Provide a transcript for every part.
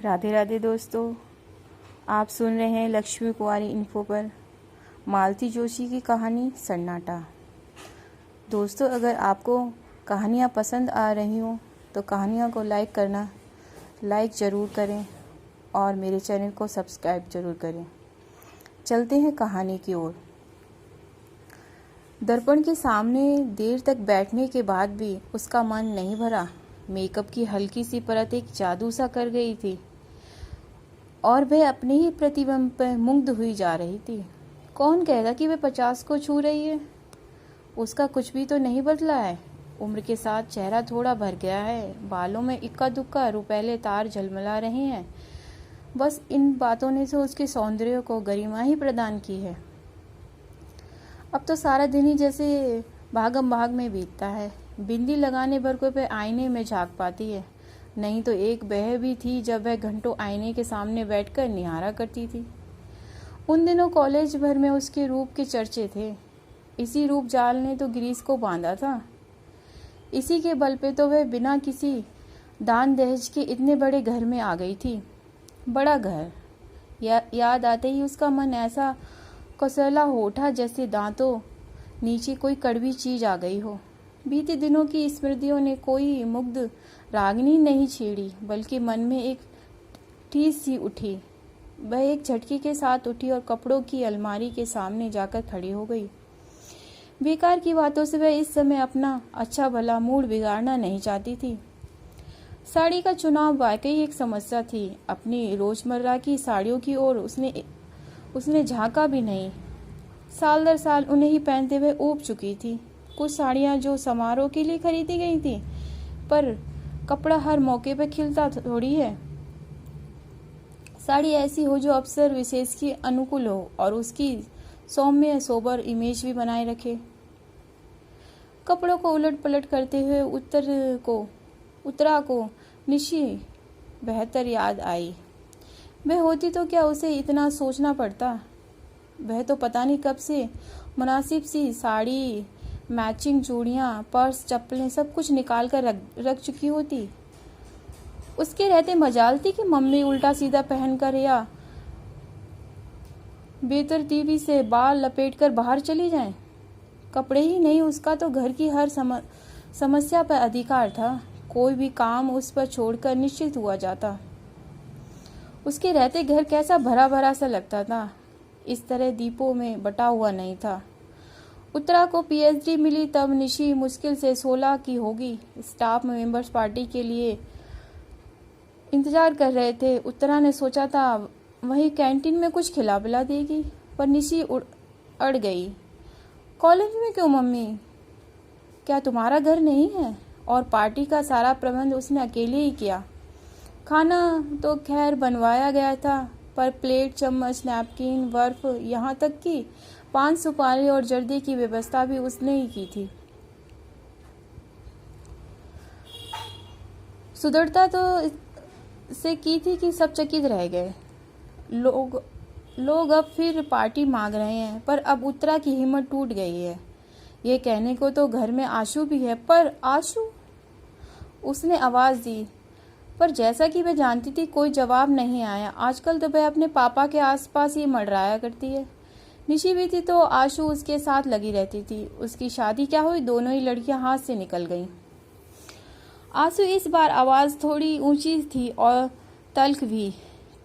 राधे राधे दोस्तों, आप सुन रहे हैं लक्ष्मी कुमारी इन्फो पर मालती जोशी की कहानी सन्नाटा। दोस्तों, अगर आपको कहानियाँ पसंद आ रही हों तो कहानियों को लाइक ज़रूर करें और मेरे चैनल को सब्सक्राइब ज़रूर करें। चलते हैं कहानी की ओर। दर्पण के सामने देर तक बैठने के बाद भी उसका मन नहीं भरा। मेकअप की हल्की सी परत एक जादू सा कर गई थी और वह अपने ही प्रतिबिंब पर मुग्ध हुई जा रही थी। कौन कहेगा कि वह 50 को छू रही है? उसका कुछ भी तो नहीं बदला है। उम्र के साथ चेहरा थोड़ा भर गया है, बालों में इक्का दुक्का रुपैले तार झलमला रहे हैं। बस इन बातों ने तो उसके सौंदर्य को गरिमा ही प्रदान की है। अब तो सारा दिन ही जैसे भागम भाग में बीतता है। बिंदी लगाने भर को वह आईने में झांक पाती है, नहीं तो एक वह भी थी जब वह घंटों आईने के सामने बैठकर निहारा करती थी। उन दिनों कॉलेज भर में उसके रूप के चर्चे थे। इसी रूप जाल ने तो गिरीश को बांधा था। इसी के बल पे तो वह बिना किसी दान दहेज के इतने बड़े घर में आ गई थी। बड़ा घर याद आते ही उसका मन ऐसा कसला हो उठा जैसे दांतों नीचे कोई कड़वी चीज आ गई हो। बीते दिनों की स्मृतियों ने कोई मुग्ध रागनी नहीं छेड़ी, बल्कि मन में एक ठीस सी उठी। वह एक झटके के साथ उठी और कपड़ों की अलमारी के सामने जाकर खड़ी हो गई। बेकार की बातों से वह इस समय अपना अच्छा भला मूड बिगाड़ना नहीं चाहती थी। साड़ी का चुनाव वाकई एक समस्या थी। अपनी रोजमर्रा की साड़ियों की ओर उसने झांका भी नहीं। साल दर साल उन्हें ही पहनते हुए ऊब चुकी थी। कुछ साड़ियां जो समारोह के लिए खरीदी गई थी, पर कपड़ा हर मौके पर खिलता थोड़ी है। साड़ी ऐसी हो जो अवसर विशेष की अनुकूल हो और उसकी सौम्य सोबर इमेज भी बनाए रखे। कपड़ों को उलट पलट करते हुए उत्तरा को निशी बेहतर याद आई। वह होती तो क्या उसे इतना सोचना पड़ता। वह तो पता नहीं कब से मुनासिब सी साड़ी, मैचिंग चूड़ियाँ, पर्स, चप्पलें सब कुछ निकाल कर रख चुकी होती। उसके रहते मजाल थी कि मम्मी उल्टा सीधा पहनकर या बेतरतीबी से बाल लपेटकर बाहर चली जाएं। कपड़े ही नहीं, उसका तो घर की हर समस्या पर अधिकार था। कोई भी काम उस पर छोड़कर निश्चित हुआ जाता। उसके रहते घर कैसा भरा भरा सा लगता था। इस तरह दीपों में बटा हुआ नहीं था। उत्तरा को पीएचडी मिली तब निशी मुश्किल से 16 की होगी। स्टाफ मेंबर्स पार्टी के लिए इंतजार कर रहे थे। उत्तरा ने सोचा था वहीं कैंटीन में कुछ खिला पिला देगी, पर निशी अड़ गई। कॉलेज में क्यों मम्मी? क्या तुम्हारा घर नहीं है? और पार्टी का सारा प्रबंध उसने अकेले ही किया। खाना तो खैर बनवाया गया था, पर प्लेट, चम्मच, नैपकिन, बर्फ, यहाँ तक कि पान सुपारी और जर्दे की व्यवस्था भी उसने ही की थी। सुदृढ़ता तो से की थी कि सब चकित रह गए। लोग अब फिर पार्टी मांग रहे हैं, पर अब उत्तरा की हिम्मत टूट गई है। ये कहने को तो घर में आशु भी है, पर आशु? उसने आवाज दी, पर जैसा कि वह जानती थी कोई जवाब नहीं आया। आजकल तो वह अपने पापा के आसपास ही मंडराया करती है। निशी भी थी तो आशु उसके साथ लगी रहती थी। उसकी शादी क्या हुई, दोनों ही लड़कियां हाथ से निकल गईं। आशु इस बार आवाज थोड़ी ऊंची थी और तल्ख भी।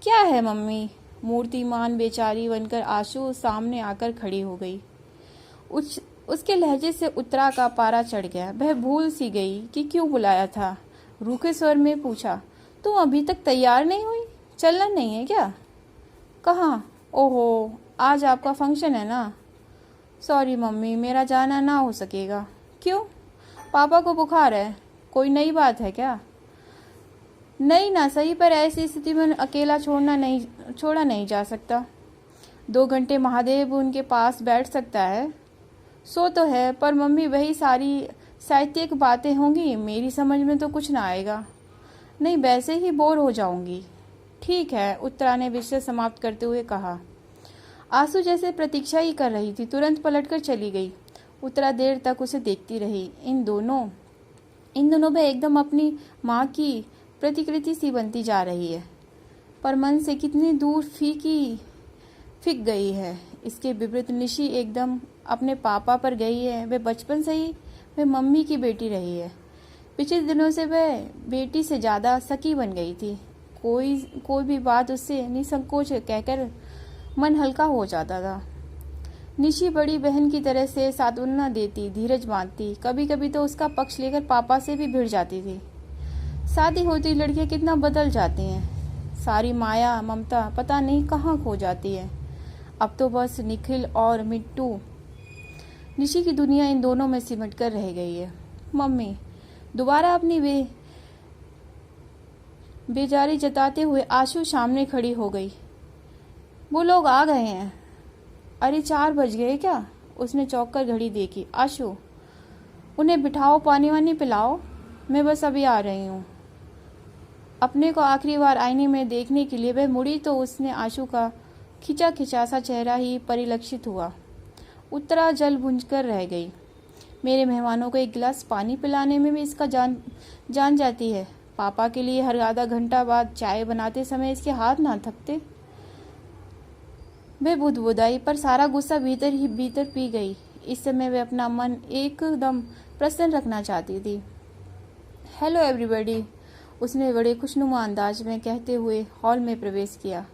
क्या है मम्मी? मूर्तिमान बेचारी बनकर आशु सामने आकर खड़ी हो गई। उसके लहजे से उत्तरा का पारा चढ़ गया। वह भूल सी गई कि क्यों बुलाया था। रूखे स्वर में पूछा, तुम अभी तक तैयार नहीं हुई? चलना नहीं है क्या? कहाँ? ओहो, आज आपका फंक्शन है ना। सॉरी मम्मी, मेरा जाना ना हो सकेगा। क्यों? पापा को बुखार है। कोई नई बात है क्या? नहीं ना सही, पर ऐसी स्थिति में अकेला छोड़ा नहीं जा सकता। 2 घंटे महादेव उनके पास बैठ सकता है। सो तो है, पर मम्मी वही सारी साहित्यिक बातें होंगी, मेरी समझ में तो कुछ ना आएगा। नहीं, वैसे ही बोर हो जाऊंगी। ठीक है, उत्तरा ने विषय समाप्त करते हुए कहा। आंसू जैसे प्रतीक्षा ही कर रही थी, तुरंत पलटकर चली गई। उत्तरा देर तक उसे देखती रही। इन दोनों वह एकदम अपनी माँ की प्रतिकृति सी बनती जा रही है। पर मन से कितनी दूर फिक गई है। इसके विपरीत निशी एकदम अपने पापा पर गई है। वह बचपन से ही वह मम्मी की बेटी रही है। पिछले दिनों से वह बेटी से ज़्यादा सखी बन गई थी। कोई भी बात उससे निसंकोच कहकर मन हल्का हो जाता था। निशी बड़ी बहन की तरह से सांत्वना देती, धीरज बांधती, कभी कभी तो उसका पक्ष लेकर पापा से भी भिड़ जाती थी। शादी होती लड़कियां कितना बदल जाती हैं। सारी माया ममता पता नहीं कहाँ खो जाती है। अब तो बस निखिल और मिट्टू, निशी की दुनिया इन दोनों में सिमट कर रह गई है। मम्मी दोबारा अपनी बेजारी जताते हुए आशु सामने खड़ी हो गई। वो लोग आ गए हैं। अरे 4 बज गए क्या? उसने चौंक कर घड़ी देखी। आशु उन्हें बिठाओ, पानी वानी पिलाओ, मैं बस अभी आ रही हूँ। अपने को आखिरी बार आईने में देखने के लिए वह मुड़ी तो उसने आशु का खिंचा खिंचा सा चेहरा ही परिलक्षित हुआ। उत्तरा जल भुंज कर रह गई। मेरे मेहमानों को एक गिलास पानी पिलाने में भी इसका जान जाती है। पापा के लिए हर आधा घंटा बाद चाय बनाते समय इसके हाथ ना थकते। वे बुदबुदाई, पर सारा गुस्सा भीतर ही भीतर पी गई। इस समय वे अपना मन एकदम प्रसन्न रखना चाहती थी। हेलो एवरीबॉडी, उसने बड़े खुशनुमा अंदाज में कहते हुए हॉल में प्रवेश किया।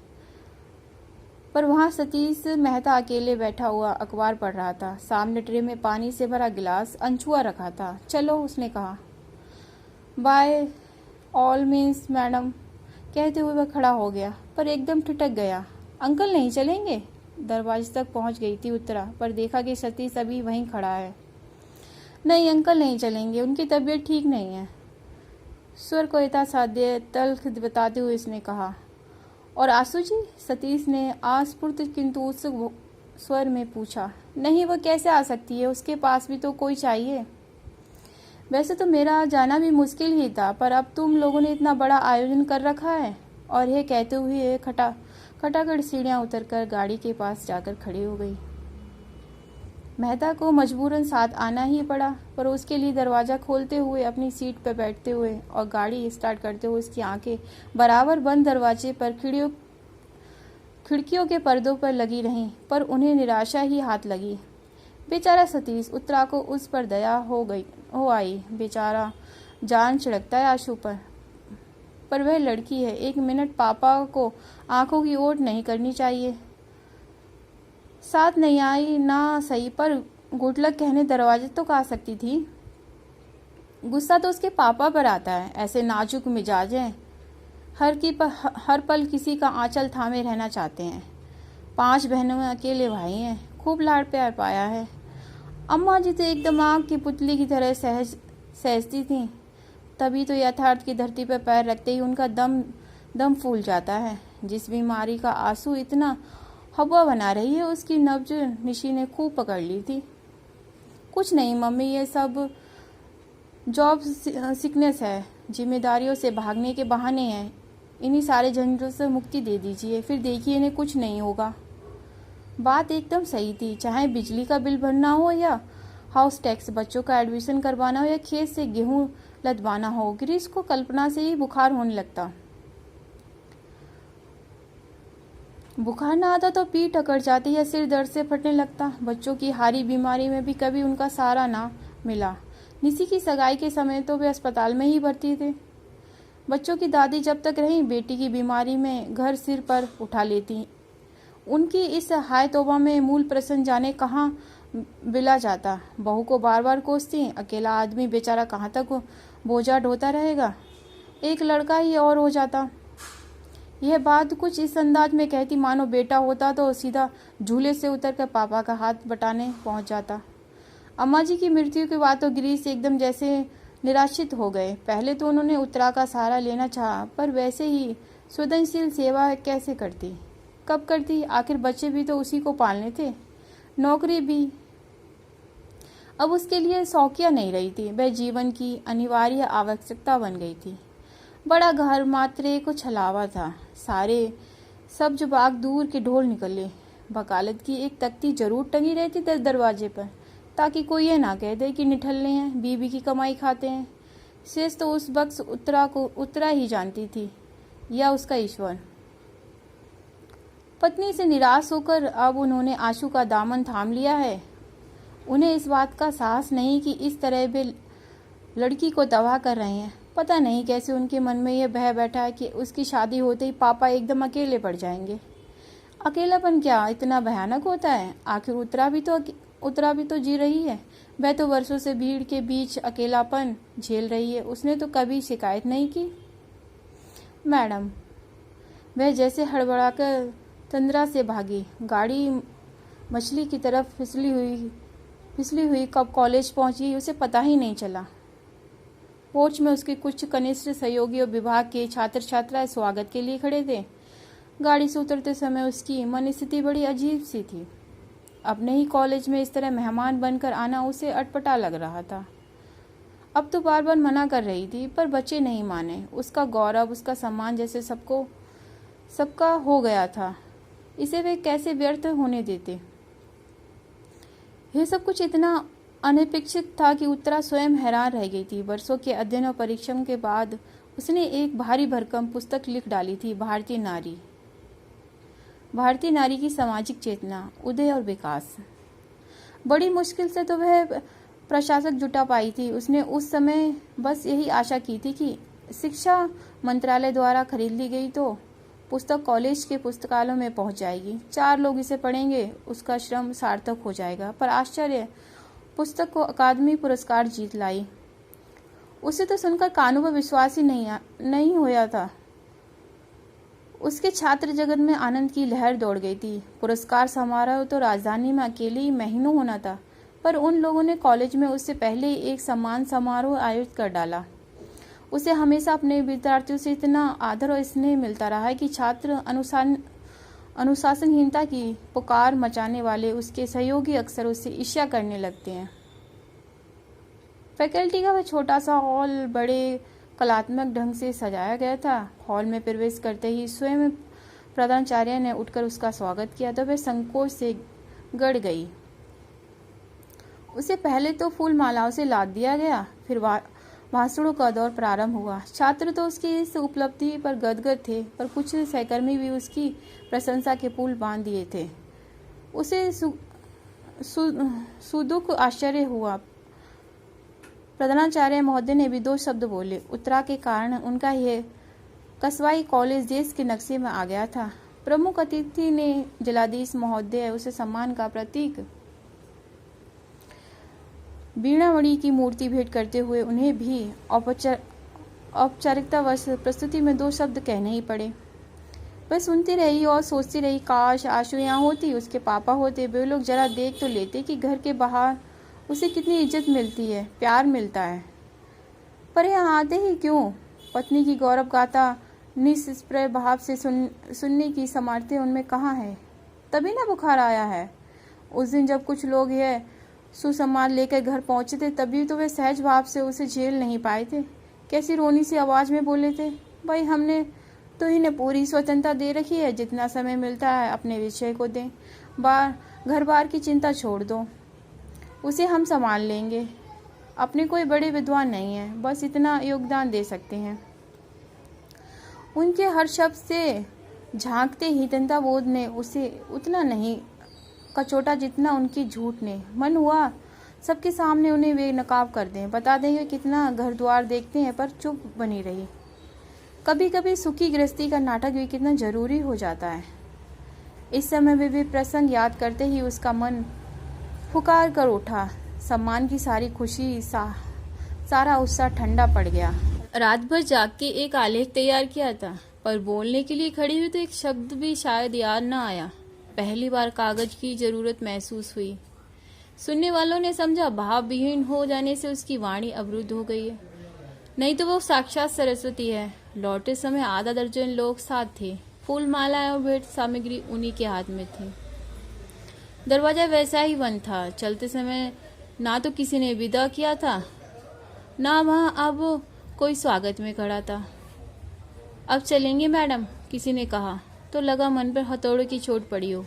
पर वहां सतीश मेहता अकेले बैठा हुआ अखबार पढ़ रहा था। सामने ट्रे में पानी से भरा गिलास अनछुआ रखा था। चलो, उसने कहा। बाय ऑल मीन्स मैडम, कहते हुए वह खड़ा हो गया, पर एकदम ठिठक गया। अंकल नहीं चलेंगे? दरवाजे तक पहुंच गई थी उत्तरा, पर देखा कि सतीश अभी वहीं खड़ा है। नहीं, अंकल नहीं चलेंगे, उनकी तबीयत ठीक नहीं है, स्वर को यथासाध्य तल्ख बताते हुए इसने कहा। और आशु जी? सतीश ने आस्फुट किंतु उत्सुक स्वर में पूछा। नहीं, वह कैसे आ सकती है? उसके पास भी तो कोई चाहिए। वैसे तो मेरा जाना भी मुश्किल ही था, पर अब तुम लोगों ने इतना बड़ा आयोजन कर रखा है। और यह कहते हुए खटाखट सीढ़ियां उतरकर गाड़ी के पास जाकर खड़ी हो गई। मेहता को मजबूरन साथ आना ही पड़ा, पर उसके लिए दरवाजा खोलते हुए, अपनी सीट पर बैठते हुए और गाड़ी स्टार्ट करते हुए उसकी आंखें बराबर बंद दरवाजे पर खिड़कियों के पर्दों पर लगी रहीं, पर उन्हें निराशा ही हाथ लगी। बेचारा सतीश। उत्तरा को उस पर दया हो आई। बेचारा, जान छिड़कता है आशु पर वह लड़की है। 1 मिनट पापा को आंखों की ओट नहीं करनी चाहिए। साथ नहीं आई ना सही, पर गुडलक कहने दरवाजे तो आ सकती थी। गुस्सा तो उसके पापा पर आता है। ऐसे नाजुक मिजाज हैं, हर पल किसी का आंचल थामे रहना चाहते हैं। 5 बहनों में अकेले भाई हैं, खूब लाड़ प्यार पाया है। अम्मा जी तो एकदम आग की पुतली की तरह सहजती थीं। तभी तो यथार्थ की धरती पर पैर रखते ही उनका दम फूल जाता है। जिस बीमारी का आंसू इतना हवा बना रही है, उसकी नब्ज निशी ने खूब पकड़ ली थी। कुछ नहीं मम्मी, ये सब जॉब सिकनेस है, जिम्मेदारियों से भागने के बहाने हैं। इन्हीं सारे झंझटों से मुक्ति दे दीजिए, फिर देखिए इन्हें कुछ नहीं होगा। बात एकदम सही थी। चाहे बिजली का बिल भरना हो या हाउस टैक्स, बच्चों का एडमिशन करवाना हो या खेत से गेहूं लदवाना हो, गिरीश को कल्पना से ही बुखार होने लगता। बुखार ना आता तो पीठ अकड़ जाती या सिर दर्द से फटने लगता। बच्चों की हारी बीमारी में भी कभी उनका सहारा ना मिला। निशी की सगाई के समय तो वे अस्पताल में ही भर्ती थे। बच्चों की दादी जब तक रहीं, बेटी की बीमारी में घर सिर पर उठा लेती। उनकी इस हाय तौबा में मूल प्रश्न जाने कहाँ बिला जाता। बहू को बार बार कोसती, अकेला आदमी बेचारा कहाँ तक बोझा ढोता रहेगा। एक लड़का ही और हो जाता। यह बात कुछ इस अंदाज में कहती मानो बेटा होता तो सीधा झूले से उतरकर पापा का हाथ बटाने पहुंच जाता। अम्मा जी की मृत्यु के बाद तो गिरीश एकदम जैसे निराशित हो गए। पहले तो उन्होंने उत्तरा का सहारा लेना चाहा, पर वैसे ही संवेदनशील सेवा कैसे करती, कब करती? आखिर बच्चे भी तो उसी को पालने थे, नौकरी भी अब उसके लिए शौकिया नहीं रही थी, वह जीवन की अनिवार्य आवश्यकता बन गई थी। बड़ा घर मात्र एक छलावा था। सारे सब्ज बाग दूर के ढोल निकले। वकालत की एक तख्ती जरूर टंगी रहती दरवाजे पर, ताकि कोई ये ना कह दे कि निठल्ले हैं, बीवी की कमाई खाते हैं। शेष तो उस वक्त उत्तरा ही जानती थी, या उसका ईश्वर। पत्नी से निराश होकर अब उन्होंने आशु का दामन थाम लिया है। उन्हें इस बात का साहस नहीं कि इस तरह वे लड़की को तबाह कर रहे हैं। पता नहीं कैसे उनके मन में यह बह बैठा है कि उसकी शादी होते ही पापा एकदम अकेले पड़ जाएंगे। अकेलापन क्या इतना भयानक होता है? आखिर उत्तरा भी तो जी रही है। वह तो वर्षों से भीड़ के बीच अकेलापन झेल रही है। उसने तो कभी शिकायत नहीं की। मैडम, वह जैसे हड़बड़ाकर तंद्रा से भागी। गाड़ी मछली की तरफ फिसली हुई कब कॉलेज पहुंची उसे पता ही नहीं चला। पोर्च में उसके कुछ कनिष्ठ सहयोगी और विभाग के छात्र छात्राएं स्वागत के लिए खड़े थे। गाड़ी से उतरते समय उसकी मन स्थिति बड़ी अजीब सी थी। अपने ही कॉलेज में इस तरह मेहमान बनकर आना उसे अटपटा लग रहा था। अब तो बार बार मना कर रही थी पर बच्चे नहीं माने। उसका गौरव, उसका सम्मान जैसे सबका हो गया था। इसे वे कैसे व्यर्थ होने देते? यह सब कुछ इतना अनपेक्षित था कि उत्तरा स्वयं हैरान रह गई थी। वर्षों के अध्ययन और परिश्रम के बाद उसने एक भारी भरकम पुस्तक लिख डाली थी, भारतीय नारी की सामाजिक चेतना, उदय और विकास। बड़ी मुश्किल से तो वह प्रशासक जुटा पाई थी। उसने उस समय बस यही आशा की थी कि शिक्षा मंत्रालय द्वारा खरीद ली गई तो पुस्तक कॉलेज के पुस्तकालयों में पहुंच जाएगी। 4 लोग इसे पढ़ेंगे, उसका श्रम सार्थक हो जाएगा। पर आश्चर्य, पुस्तक को अकादमी पुरस्कार जीत लाई। उसे तो सुनकर कानों पर विश्वास ही नहीं होया था। उसके छात्र जगत में आनंद की लहर दौड़ गई थी। पुरस्कार समारोह तो राजधानी में अकेले ही महीनों होना था, पर उन लोगों ने कॉलेज में उससे पहले ही एक सम्मान समारोह आयोजित कर डाला। उसे हमेशा अपने विद्यार्थियों से इतना आदर और स्नेह मिलता रहा है कि छात्र अनुशासनहीनता की पुकार मचाने वाले उसके सहयोगी अक्सर उससे ईर्ष्या करने लगते हैं। फैकल्टी का वह छोटा सा हॉल बड़े कलात्मक ढंग से सजाया गया था। हॉल में प्रवेश करते ही स्वयं प्रधानाचार्य ने उठकर उसका स्वागत किया तो वह संकोच से गड़ गई। उसे पहले तो फूल मालाओं से लाद दिया गया, फिर भाषणों का दौर प्रारंभ हुआ। छात्र तो उसकी इस उपलब्धि पर गदगद थे, पर कुछ सहकर्मी भी उसकी प्रशंसा के पुल बांध दिए थे। उसे सुदुख आश्चर्य हुआ। प्रधानाचार्य महोदय ने भी 2 शब्द बोले। उत्तरा के कारण उनका यह कस्बाई कॉलेज देश के नक्शे में आ गया था। प्रमुख अतिथि ने जलाधीश महोदय उसे सम्मान का प्रतीक वीणामणि की मूर्ति भेंट करते हुए उन्हें भी औपचारिकतावश प्रस्तुति में 2 शब्द कहने ही पड़े। वह सुनती रही और सोचती रही, काश आशु यहाँ होती, उसके पापा होते। वे लोग जरा देख तो लेते कि घर के बाहर उसे कितनी इज्जत मिलती है, प्यार मिलता है। पर यहाँ आते ही क्यों? पत्नी की गौरव गाथा निष्प्रय भाव से सुनने की सामर्थ्य उनमें कहाँ है? तभी ना बुखार आया है। उस दिन जब कुछ लोग यह सुसम्मान लेकर घर पहुंचे थे, तभी तो वे सहज भाव से उसे झेल नहीं पाए थे। कैसी रोनी सी आवाज में बोले थे, भाई हमने तो इन्हें पूरी स्वतंत्रता दे रखी है, जितना समय मिलता है अपने विषय को दें, घर बार की चिंता छोड़ दो, उसे हम संभाल लेंगे। अपने कोई बड़े विद्वान नहीं है, बस इतना योगदान दे सकते हैं। उनके हर शब्द से झांकते ही जनता बोध ने उसे उतना नहीं कचोटा जितना उनकी झूठ ने। मन हुआ सबके सामने उन्हें वे नकाब कर दें, बता देंगे कितना घर द्वार देखते हैं, पर चुप बनी रही। कभी कभी सुखी गृहस्थी का नाटक भी कितना जरूरी हो जाता है। इस समय वे प्रसंग याद करते ही उसका मन फुकार कर उठा। सम्मान की सारी खुशी, सारा उत्साह ठंडा पड़ गया। रात भर जाग के एक आलेख तैयार किया था, पर बोलने के लिए खड़ी हुई तो एक शब्द भी शायद याद न आया। पहली बार कागज की जरूरत महसूस हुई। सुनने वालों ने समझा भाव विहीन हो जाने से उसकी वाणी अवरुद्ध हो गई है, नहीं तो वो साक्षात सरस्वती है। लौटे समय आधा दर्जन लोग साथ थे। फूल माला और भेंट सामग्री उन्हीं के हाथ में थी। दरवाजा वैसा ही बंद था। चलते समय ना तो किसी ने विदा किया था, ना वहाँ अब कोई स्वागत में खड़ा था। अब चलेंगे मैडम, किसी ने कहा तो लगा मन पर हथौड़े की चोट पड़ी हो।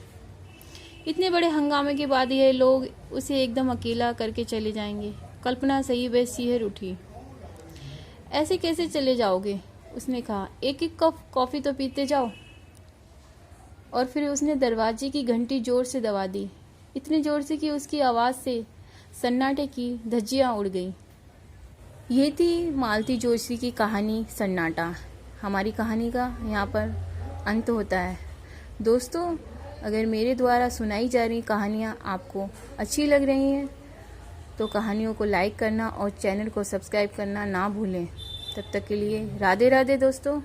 इतने बड़े हंगामे के बाद ये लोग उसे एकदम अकेला करके चले जाएंगे। कल्पना सही वह सिहर उठी। ऐसे कैसे चले जाओगे? उसने कहा, एक एक कप कॉफी तो पीते जाओ। और फिर उसने दरवाजे की घंटी जोर से दबा दी, इतनी जोर से कि उसकी आवाज़ से सन्नाटे की धज्जियाँ उड़ गईं। ये थी मालती जोशी की कहानी सन्नाटा। हमारी कहानी का यहाँ पर अंत होता है। दोस्तों, अगर मेरे द्वारा सुनाई जा रही कहानियाँ आपको अच्छी लग रही हैं तो कहानियों को लाइक करना और चैनल को सब्सक्राइब करना ना भूलें। तब तक के लिए राधे राधे दोस्तों।